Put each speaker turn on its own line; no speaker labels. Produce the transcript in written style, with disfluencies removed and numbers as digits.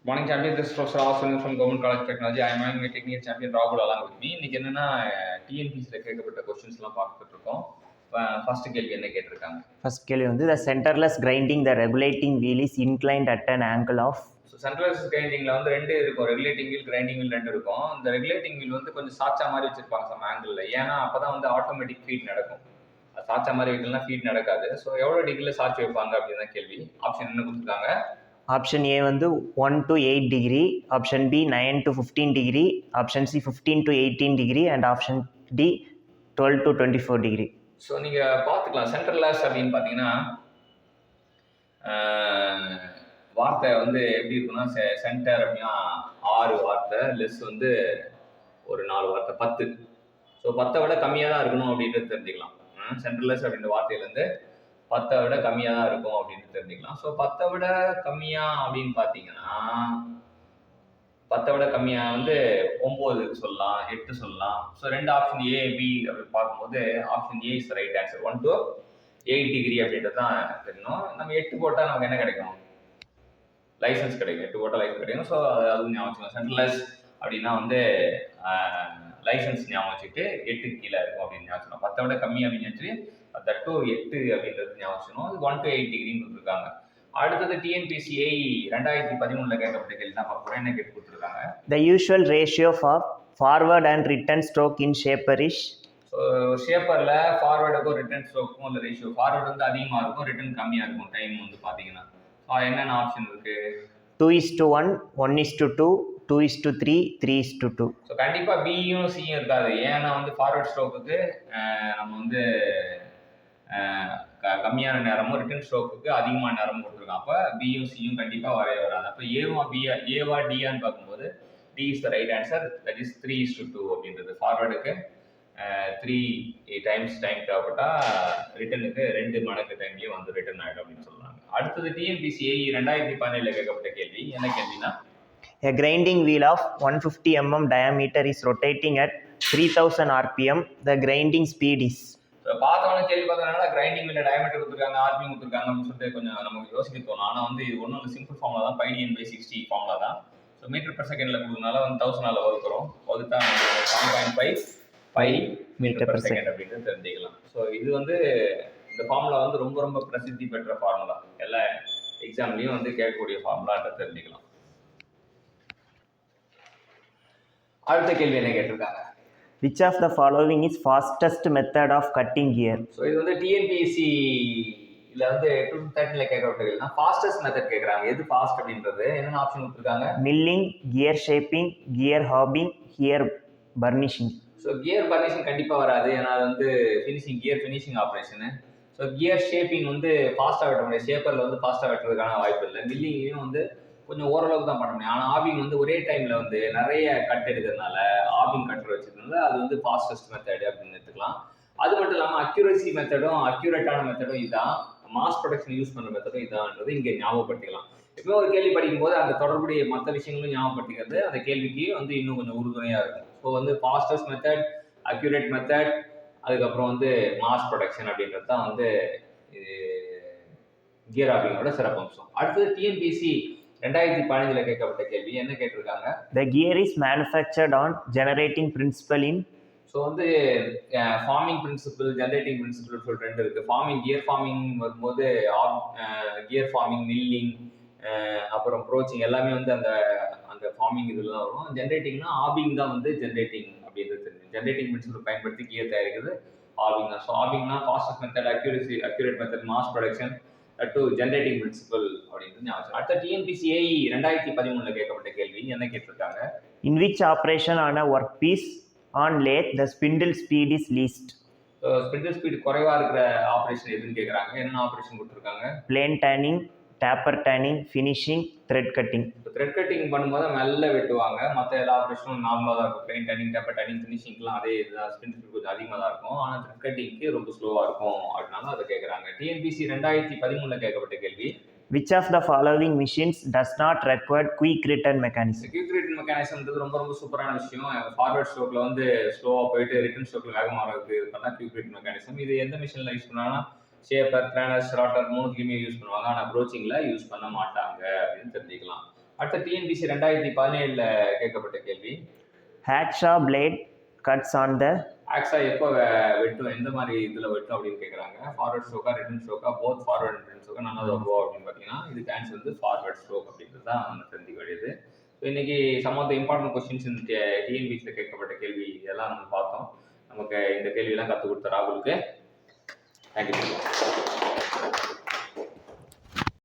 Morning champion, this is Professor Austin from Government College Technology. I am having my technical champion Rahul along with me. இன்னைக்கு என்னன்னா டிஎன்பிசியில் கேட்கப்பட்ட கொஸ்டின்ஸ்லாம் பார்த்துட்டு இருக்கோம். ஃபர்ஸ்ட் கேள்வி என்ன கேட்டிருக்காங்க?
ஃபர்ஸ்ட் கேள்வி வந்து the centerless grinding the regulating wheel is inclined at an angle of.
So centreless கிரைண்டிங்கில் வந்து ரெண்டு இருக்கும், ரெகுலேட்டிங் வீல் கிரைண்டிங் வீல் ரெண்டு இருக்கும். இந்த ரெகுலேட்டிங் வீல் வந்து கொஞ்சம் சாச்சா மாதிரி வச்சிருப்பாங்க சம் ஆங்கிளில், ஏன்னா அப்போ தான் வந்து ஆட்டோமேட்டிக் ஃபீட் நடக்கும். சாச்சா மாதிரி வைக்கலாம் ஃபீட் நடக்காது. ஸோ எவ்வளோ டிகிரியில் சாட்சி வைப்பாங்க அப்படின்னு தான் கேள்வி. ஆப்ஷன் என்ன கொடுத்துருக்காங்க?
ஆப்ஷன் ஏ வந்து 1 to 8 degree, option B 9 to 15 degree, option C 15 to 18 degree and option D 12 to 24 degree.
So நீங்கள் பார்த்துக்கலாம். சென்ட்ரலெஸ் அப்படின்னு பார்த்தீங்கன்னா வார்த்தை வந்து எப்படி இருக்குன்னா, சென்டர் அப்படின்னா 6 வார்த்தை, லெஸ் வந்து ஒரு 4 வார்த்தை, 10. ஸோ 10 விட கம்மியாக தான் இருக்கணும் அப்படின்றது தெரிஞ்சுக்கலாம். சென்ட்ரலெஸ் அப்படின்ற வார்த்தையிலேருந்து 10 விட கம்மியாக தான் இருக்கும் அப்படின்னு தெரிஞ்சுக்கலாம். ஸோ 10 விட கம்மியாக அப்படின்னு பார்த்தீங்கன்னா 10 விட கம்மியாக வந்து 9 சொல்லலாம், 8 சொல்லலாம். ஸோ ரெண்டு ஆப்ஷன் ஏ பி அப்படின்னு பார்க்கும்போது option A is right answer. 1 to 8 degree அப்படின்றது தான் தெரியணும். நம்ம 8 போட்டால் நமக்கு என்ன கிடைக்கும்? லைசன்ஸ் கிடைக்கும். 8 போட்டால் லைசன்ஸ் கிடைக்கும். ஸோ அதுவும் ஞாபகம் வச்சுக்கணும். சென்ட்ரலைஸ் அப்படின்னா வந்து லைசன்ஸ் ஞாபகம் வச்சுட்டு 8 கீழே இருக்கும் அப்படின்னு ஞாபகம் வச்சுக்கணும். 10 விட கம்மி அப்படின்னு வச்சு தட் டு 8 அப்படின்றது ஞாபகம் வச்சுக்கணும். அது 1 to 8 டிகிரின்னு கொடுத்துருக்காங்க. அடுத்தது டிஎன்பிசிஐ 2013 கேட்கப்பட்ட கேள்வி தான் பார்க்க போகிறோம். என்ன கேட்டு கொடுத்துருக்காங்க?
The usual ratio for forward and return stroke in shaper is.
So ஷேப்பரில் ஃபார்வர்டுக்கும் ரிட்டர்ன் ஸ்ட்ரோக்கும் உள்ள ரேஷியோ, ஃபார்வர்டு வந்து அதிகமாக இருக்கும், ரிட்டர்ன் கம்மியாக இருக்கும் டைம் வந்து பார்த்தீங்கன்னா. ஸோ என்னென்ன ஆப்ஷன் இருக்குது?
2:1, 1:2, 2:3, 3:2.
ஸோ கண்டிப்பாக பியும் சியும் இருக்காது. ஏன்னா வந்து ஃபார்வர்ட் ஸ்ட்ரோக்குக்கு நம்ம வந்து கம்மியான நேரமும், ரிட்டர்ன் ஸ்ட்ரோக்குக்கு அதிகமான நேரமும் கொடுத்துருக்கோம். அப்போ பியும் சியும் கண்டிப்பாக வரவே வராது. அப்போ ஏவா டியான்னு பார்க்கும்போது D is the right answer. That is 3:2 அப்படின்றது. ஃபார்வர்டுக்கு 3 டைம்ஸ் டைம் தேவைப்பட்டால் ரிட்டர்னுக்கு 2 மடங்கு டைம்லேயே வந்து ரிட்டர்ன் ஆகிடும் அப்படின்னு சொல்கிறாங்க. அடுத்தது டிஎன்பிசிஐ 2017 கேட்கப்பட்ட கேள்வி. என்ன கேள்வினா,
A grinding wheel of 150 mm diameter is rotating at 3000 rpm. The grinding speed is.
பார்த்தவொன்னே கேள்வி பார்த்தோம்னா கிரைண்டிங் வீல டயமீட்டர் கொடுத்துருக்காங்க, ஆர்பிஎம் கொடுத்துருக்காங்க அப்படின்னு சொல்லிட்டு கொஞ்சம் நமக்கு யோசிக்க தோணும். ஆனால் வந்து இது ஒன்றும் வந்து சிம்பிள் ஃபார்முலா தான், πdn/60 ஃபார்முலா தான். ஸோ மீட்டர் per செகண்டில் கொடுக்கறதுனால வந்து 1000 வகுக்கிறோம். அதுக்கு தான் 7.5 மீட்டர் per செகண்ட் அப்படின்னு தெரிஞ்சுக்கலாம். ஸோ இது வந்து இந்த ஃபார்முலா வந்து ரொம்ப ரொம்ப பிரசித்தி பெற்ற ஃபார்முலா. எல்லா எக்ஸாம்லேயும் வந்து கேட்கக்கூடிய ஃபார்முலான்ற தெரிஞ்சுக்கலாம். அடுத்த கேள்வி என்ன கேட்டிருக்காங்க?
Which of the following is fastest method of cutting gear?
So இது வந்து டிஎன்பிஎஸ்சி இதில் வந்து 2013 கேட்கப்பட்டதுன்னா ஃபாஸ்டஸ்ட் மெத்தட் கேட்குறாங்க. எது ஃபாஸ்ட் அப்படின்றது என்னென்ன ஆப்ஷன் கொடுத்துருக்காங்க?
Milling, gear shaping, gear hobbing, gear burnishing.
So gear furnishing கண்டிப்பாக வராது, ஏன்னா அது வந்து gear finishing operation. So gear shaping வந்து ஃபாஸ்ட்டாக வெட்ட முடியாது. ஷேப்பரில் வந்து ஃபாஸ்ட்டாக வெட்டுறதுக்கான வாய்ப்பு இல்லை. மில்லிங்கையும் வந்து கொஞ்சம் ஓரளவுக்கு தான் பண்ண முடியும். ஆனால் ஆபிங் வந்து ஒரே டைமில் வந்து நிறைய கட் எடுக்கிறதுனால, ஆபிங் கட்டர் வச்சுருந்தது அது வந்து ஃபாஸ்டஸ்ட் மெத்தட் அப்படின்னு எடுத்துக்கலாம். அது மட்டும் இல்லாமல் அக்யூரசி மெத்தடும், அக்யூரேட்டான மெத்தடும் இதுதான், மாஸ் ப்ரொடக்ஷன் யூஸ் பண்ணுற மெத்தடும் இதான்ன்றது இங்கே ஞாபகப்படுத்திக்கலாம். இப்போ ஒரு கேள்வி படிக்கும்போது அந்த தொடர்புடைய மற்ற விஷயங்களும் ஞாபகப்படுத்திக்கிறது அந்த கேள்விக்கு வந்து இன்னும் கொஞ்சம் உறுதுணையாக இருக்கும். ஸோ வந்து ஃபாஸ்டஸ்ட் மெத்தட், அக்யூரேட் மெத்தட், அதுக்கப்புறம் வந்து மாஸ் ப்ரொடக்ஷன் அப்படின்றது தான் வந்து கியர் ஆபிங்கோட சிறப்பம்சம். அடுத்தது டிஎன்பிசி 2015 கேட்கப்பட்ட கேள்வி. என்ன கேட்டிருக்காங்க?
The gear is manufactured on generating principle in.
So வந்து ஃபார்மிங் பிரின்சிபிள், ஜென்ரேட்டிங் பிரின்சிபிள் சொல்லிட்டு ரெண்டு இருக்குது. ஃபார்மிங், கியர் ஃபார்மிங் வரும்போது கியர் ஃபார்மிங், மில்லிங், அப்புறம் ப்ரோச்சிங் எல்லாமே வந்து அந்த அந்த ஃபார்மிங் இதில் தான் வரும். ஜென்ரேட்டிங்னா ஆபிங் தான் வந்து ஜென்ரேட்டிங் அப்படின்றது தெரியும். ஜென்ரேட்டிங் பிரின்சிபிள் பயன்படுத்தி கியர் தயாரிக்கிறது ஆபிங் தான். ஸோ ஆபிங்னா fastest method, accurate method, mass production to generating principle அப்படின்றது ஞாபகம். அடுத்த டிஎன்பிசிஐ 2013 கேட்கப்பட்ட கேள்வி. என்ன கேட்டிருக்காங்க?
In which operation on a workpiece on lathe the spindle speed is least?
Spindle speed குறைவாக இருக்கிற ஆப்ரேஷன் எதுன்னு கேட்குறாங்க. என்னென்ன ஆப்ரேஷன் கொடுத்துருக்காங்க?
Plane tanning, taper tanning, finishing, thread cutting.
இப்போ த்ரெட் கட்டிங் பண்ணும்போது மெல்ல வெட்டுவாங்க. மற்ற எல்லா ஆப்ரேஷனும் நார்மலாக தான் இருக்கும். பிளேன் டேனிங், டேப்பர் டேனிங், ஃபினிஷிங்லாம் அதே இதுதான். ஸ்பிண்டில் ஸ்பீட் கொஞ்சம் அதிகமாக தான் இருக்கும். ஆனால் த்ரெட் கட்டிங்க்கு ரொம்ப ஸ்லோவாக இருக்கும் அதனால அதை கேட்குறாங்க. டிஎன்பிசி 2013 கேட்கப்பட்ட கேள்வி.
Which of the following machines does not require quick return mechanism?
Quick return மெக்கானிசம்ன்றது ரொம்ப ரொம்ப சூப்பரான விஷயம். ஃபார்வர்ட் ஸ்ட்ரோக்கில் வந்து ஸ்லோவாக போயிட்டு ரிட்டர்ன் ஸ்ட்ரோக்கில் வேகமாக வரதுக்கு பண்ணால் குயிக் ரிட்டர்ன் மெக்கானிசம். இது எந்த மிஷினில் யூஸ் பண்ணாங்கன்னா ஷேப்பர், பிளானர்ஸ், ராட்டர் 3க்குமே யூஸ் பண்ணுவாங்க. ஆனால் ப்ரோச்சிங்கில் யூஸ் பண்ண மாட்டாங்க அப்படின்னு தெரிஞ்சுக்கலாம். அடுத்த டிஎன்பிசி 2017 கேட்கப்பட்ட கேள்வி.
Hacksaw blade cuts on the
ஆக்ஸா எப்போ வெட்டும், எந்த மாதிரி இதில் வெட்டும் அப்படின்னு கேட்குறாங்க. ஃபார்வர்ட் ஸ்ட்ரோக்கா, ரிட்டர்ன் ஸ்ட்ரோக்கா, போத் ஃபார்வர்ட் அண்ட் ரிட்டர்ன் ஸ்ட்ரோக்கா, நன் ஆஃப் த அபவ் அப்படின்னு பார்த்தீங்கன்னா இதுக்கு ஆன்சர் வந்து ஃபார்வர்ட் ஸ்ட்ரோக் அப்படின்றது தான் நம்ம தெரிஞ்சுக்க வேண்டியது. ஸோ இன்னைக்கு some of the important questions இந்த டிஎன்பிசியில் கேட்கப்பட்ட கேள்வி எல்லாம் நம்ம பார்த்தோம். நமக்கு இந்த கேள்வியெல்லாம் கற்றுக் கொடுத்த ராகுலுக்கு தேங்க்யூ.